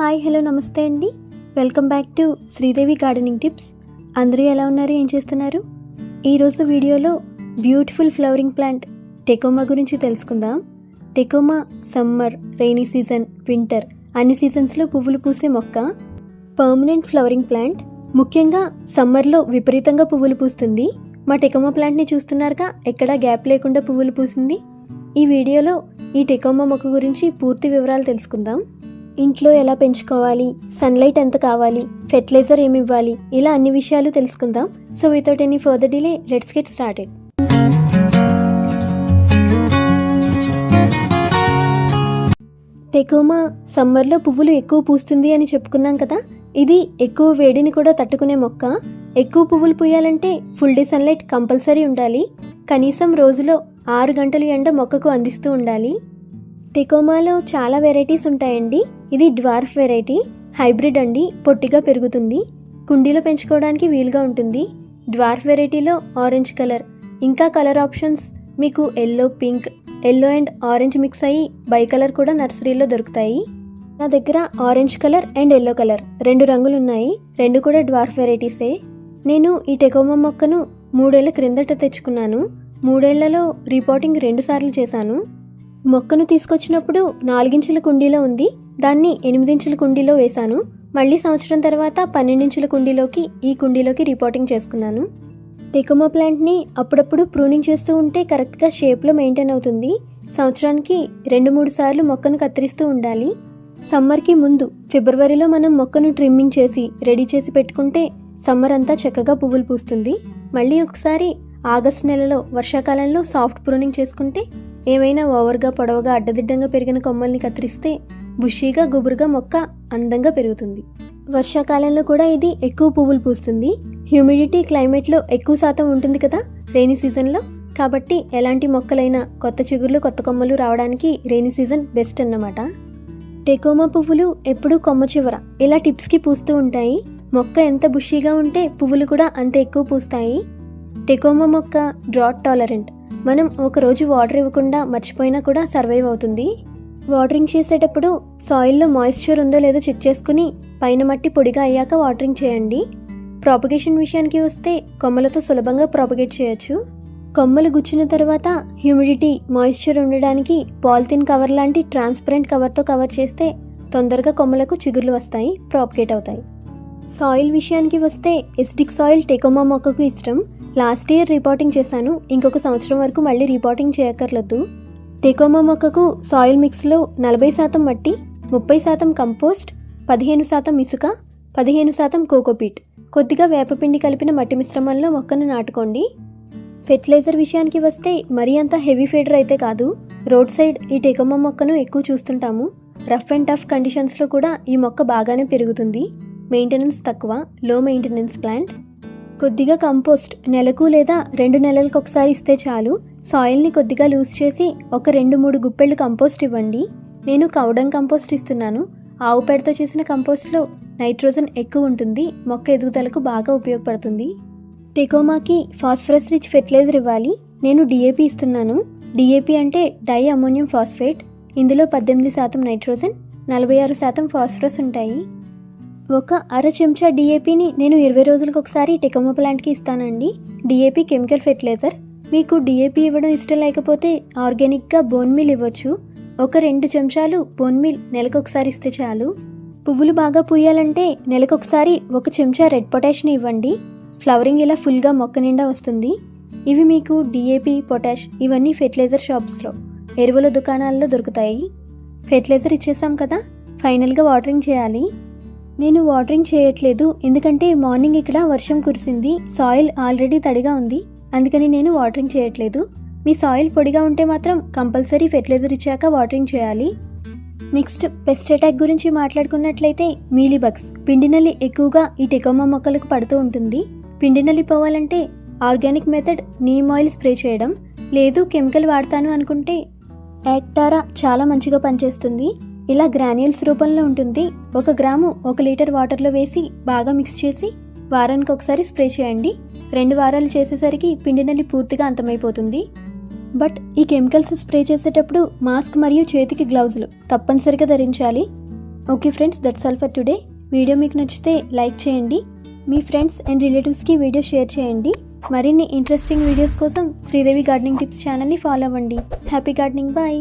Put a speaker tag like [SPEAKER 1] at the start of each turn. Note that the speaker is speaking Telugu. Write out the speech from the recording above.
[SPEAKER 1] హాయ్ హలో నమస్తే అండి. Welcome back to Sridevi gardening tips. అందరూ ఎలా ఉన్నారు, ఏం చేస్తున్నారు? ఈరోజు వీడియోలో బ్యూటిఫుల్ ఫ్లవరింగ్ ప్లాంట్ టెకోమా గురించి తెలుసుకుందాం. Tecoma summer, rainy season, winter అన్ని సీజన్స్లో పువ్వులు పూసే మొక్క. Permanent flowering plant. ముఖ్యంగా సమ్మర్లో విపరీతంగా పువ్వులు పూస్తుంది. మా టెకోమా ప్లాంట్ని చూస్తున్నారుగా, ఎక్కడా గ్యాప్ లేకుండా పువ్వులు పూసింది. ఈ వీడియోలో ఈ టెకోమా మొక్క గురించి పూర్తి వివరాలు తెలుసుకుందాం. ఇంట్లో ఎలా పెంచుకోవాలి, సన్లైట్ ఎంత కావాలి, ఫెర్టిలైజర్ ఏమి ఇవ్వాలి, ఇలా అన్ని విషయాలు తెలుసుకుందాం. So without any further delay let's get started. Tecoma సమ్మర్లో పువ్వులు ఎక్కువ పూస్తుంది అని చెప్పుకున్నాం కదా. ఇది ఎక్కువ వేడిని కూడా తట్టుకునే మొక్క. ఎక్కువ పువ్వులు పూయాలంటే ఫుల్ డే సన్లైట్ కంపల్సరీ ఉండాలి. కనీసం రోజులో 6 గంటలు ఎండ మొక్కకు అందిస్తూ ఉండాలి. టెకోమాలో చాలా వెరైటీస్ ఉంటాయండి. ఇది డ్వార్ఫ్ వెరైటీ, హైబ్రిడ్ అండి. పొట్టిగా పెరుగుతుంది, కుండీలో పెంచుకోవడానికి వీలుగా ఉంటుంది. డ్వార్ఫ్ వెరైటీలో ఆరెంజ్ కలర్, ఇంకా కలర్ ఆప్షన్స్ మీకు yellow, pink, yellow and orange mix అయ్యి బై కలర్ కూడా నర్సరీలో దొరుకుతాయి. నా దగ్గర orange colour and yellow colour 2 రంగులు ఉన్నాయి. 2 కూడా డ్వార్ఫ్ వెరైటీసే. నేను ఈ టెకోమా మొక్కను 3 ఏళ్ల క్రిందట తెచ్చుకున్నాను. 3 ఏళ్లలో రీపాటింగ్ 2 సార్లు చేశాను. మొక్కను తీసుకొచ్చినప్పుడు 4 ఇంచుల కుండీలో ఉంది. దాన్ని 8 ఇంచుల కుండీలో వేశాను. మళ్ళీ సంవత్సరం తర్వాత 12 ఇంచుల కుండీలోకి ఈ కుండీలోకి రీపాటింగ్ చేసుకున్నాను. టెకోమా ప్లాంట్ని అప్పుడప్పుడు ప్రూనింగ్ చేస్తూ ఉంటే కరెక్ట్గా షేప్లో మెయింటైన్ అవుతుంది. సంవత్సరానికి 2-3 సార్లు మొక్కను కత్తిరిస్తూ ఉండాలి. సమ్మర్కి ముందు ఫిబ్రవరిలో మనం మొక్కను ట్రిమ్మింగ్ చేసి రెడీ చేసి పెట్టుకుంటే సమ్మర్ అంతా చక్కగా పువ్వులు పూస్తుంది. మళ్ళీ ఒకసారి ఆగస్ట్ నెలలో వర్షాకాలంలో సాఫ్ట్ ప్రూనింగ్ చేసుకుంటే ఏమైనా ఓవర్గా పొడవుగా అడ్డదిడ్డంగా పెరిగిన కొమ్మల్ని కత్తిరిస్తే బుషీగా గుబురుగా మొక్క అందంగా పెరుగుతుంది. వర్షాకాలంలో కూడా ఇది ఎక్కువ పువ్వులు పూస్తుంది. హ్యూమిడిటీ క్లైమేట్లో ఎక్కువ శాతం ఉంటుంది కదా రెయినీ సీజన్లో. కాబట్టి ఎలాంటి మొక్కలైనా కొత్త చిగుర్లు, కొత్త కొమ్మలు రావడానికి రెయినీ సీజన్ బెస్ట్ అన్నమాట. టెకోమా పువ్వులు ఎప్పుడూ కొమ్మ చివర ఇలా టిప్స్కి పూస్తూ ఉంటాయి. మొక్క ఎంత బుషీగా ఉంటే పువ్వులు కూడా అంత ఎక్కువ పూస్తాయి. టెకోమా మొక్క డ్రాట్ టాలరెంట్. మనం ఒకరోజు వాటర్ ఇవ్వకుండా మర్చిపోయినా కూడా సర్వైవ్ అవుతుంది. వాటరింగ్ చేసేటప్పుడు సాయిల్లో మాయిశ్చర్ ఉందో లేదో చెక్ చేసుకుని పైన మట్టి పొడిగా అయ్యాక వాటరింగ్ చేయండి. ప్రాపగేషన్ విషయానికి వస్తే కొమ్మలతో సులభంగా ప్రాపగేట్ చేయొచ్చు. కొమ్మలు గుచ్చిన తర్వాత హ్యూమిడిటీ, మాయిశ్చర్ ఉండడానికి పాలిథిన్ కవర్ లాంటి ట్రాన్స్పరెంట్ కవర్తో కవర్ చేస్తే తొందరగా కొమ్మలకు చిగుర్లు వస్తాయి, ప్రాపగేట్ అవుతాయి. సాయిల్ విషయానికి వస్తే ఎసిడిక్ సాయిల్ టెకోమా మొక్కకు ఇష్టం. లాస్ట్ ఇయర్ రీపాటింగ్ చేశాను. ఇంకొక సంవత్సరం వరకు మళ్ళీ రీపాటింగ్ చేయక్కర్లేదు. టెకోమా మొక్కకు సాయిల్ మిక్స్లో 40% మట్టి, 30% కంపోస్ట్, 15% ఇసుక, 15% కోకోపీట్, కొద్దిగా వేపపిండి కలిపిన మట్టి మిశ్రమంలో మొక్కను నాటుకోండి. ఫెర్టిలైజర్ విషయానికి వస్తే మరీ అంత హెవీ ఫీడర్ అయితే కాదు. రోడ్ సైడ్ ఈ టెకోమా మొక్కను ఎక్కువ చూస్తుంటాము. రఫ్ అండ్ టఫ్ కండిషన్స్లో కూడా ఈ మొక్క బాగానే పెరుగుతుంది. మెయింటెనెన్స్ తక్కువ, లో మెయింటెనెన్స్ ప్లాంట్. కొద్దిగా కంపోస్ట్ నెలకు లేదా 2 నెలలకు ఒకసారి ఇస్తే చాలు. సాయిల్ని కొద్దిగా లూజ్ చేసి ఒక 2-3 గుప్పెళ్ళు కంపోస్ట్ ఇవ్వండి. నేను కౌడంగ్ కంపోస్ట్ ఇస్తున్నాను. ఆవు పేడతో చేసిన కంపోస్ట్లో నైట్రోజన్ ఎక్కువ ఉంటుంది. మొక్క ఎదుగుదలకు బాగా ఉపయోగపడుతుంది. టెకోమాకి ఫాస్ఫరస్ రిచ్ ఫెర్టిలైజర్ ఇవ్వాలి. నేను డిఏపి ఇస్తున్నాను. డిఏపి అంటే డై అమోనియం ఫాస్ఫేట్. ఇందులో 18% నైట్రోజన్, 46% ఫాస్ఫరస్ ఉంటాయి. ఒక అర చెంచా డిఏపిని నేను 20 రోజులకు ఒకసారి టెకోమా ప్లాంట్కి ఇస్తానండి. DAP chemical fertilizer. మీకు డిఏపి ఇవ్వడం ఇష్టం లేకపోతే ఆర్గానిక్గా బోన్ మీల్ ఇవ్వచ్చు. ఒక 2 చెంచాలు బోన్ మీల్ నెలకు ఒకసారి ఇస్తే చాలు. పువ్వులు బాగా పూయాలంటే నెలకొకసారి 1 చెంచా రెడ్ పొటాష్ని ఇవ్వండి. ఫ్లవరింగ్ ఇలా ఫుల్గా మొక్క నిండా వస్తుంది. ఇవి మీకు డిఏపి, పొటాష్ ఇవన్నీ ఫెర్టిలైజర్ షాప్స్లో, ఎరువుల దుకాణాల్లో దొరుకుతాయి. ఫెర్టిలైజర్ ఇచ్చేసాం కదా, ఫైనల్గా వాటరింగ్ చేయాలి. నేను వాటరింగ్ చేయట్లేదు ఎందుకంటే మార్నింగ్ ఇక్కడ వర్షం కురిసింది. సాయిల్ ఆల్రెడీ తడిగా ఉంది, అందుకని నేను వాటరింగ్ చేయట్లేదు. మీ సాయిల్ పొడిగా ఉంటే మాత్రం కంపల్సరీ ఫెర్టిలైజర్ ఇచ్చాక వాటరింగ్ చేయాలి. నెక్స్ట్ పెస్ట్ అటాక్ గురించి మాట్లాడుకున్నట్లయితే మీలీబగ్స్, పిండినల్లి ఎక్కువగా ఈ టెకోమా మొక్కలకు పడుతూ ఉంటుంది. పిండినల్లి పోవాలంటే organic method neem oil spray చేయడం, లేదు కెమికల్ వాడతాను అనుకుంటే యాక్టారా చాలా మంచిగా పనిచేస్తుంది. ఇలా గ్రాన్యూల్స్ రూపంలో ఉంటుంది. 1 గ్రాము 1 లీటర్ వాటర్లో వేసి బాగా మిక్స్ చేసి వారానికి ఒకసారి స్ప్రే చేయండి. 2 వారాలు చేసేసరికి పిండినల్లి పూర్తిగా అంతమైపోతుంది. బట్ ఈ కెమికల్స్ స్ప్రే చేసేటప్పుడు మాస్క్ మరియు చేతికి గ్లౌజులు తప్పనిసరిగా ధరించాలి. Okay friends, that's all for today. Video మీకు నచ్చితే లైక్ చేయండి, మీ ఫ్రెండ్స్ అండ్ రిలేటివ్స్కి వీడియో షేర్ చేయండి. మరిన్ని ఇంట్రెస్టింగ్ వీడియోస్ కోసం శ్రీదేవి గార్డెనింగ్ టిప్స్ ఛానల్ని ఫాలో అవ్వండి. Happy gardening, bye.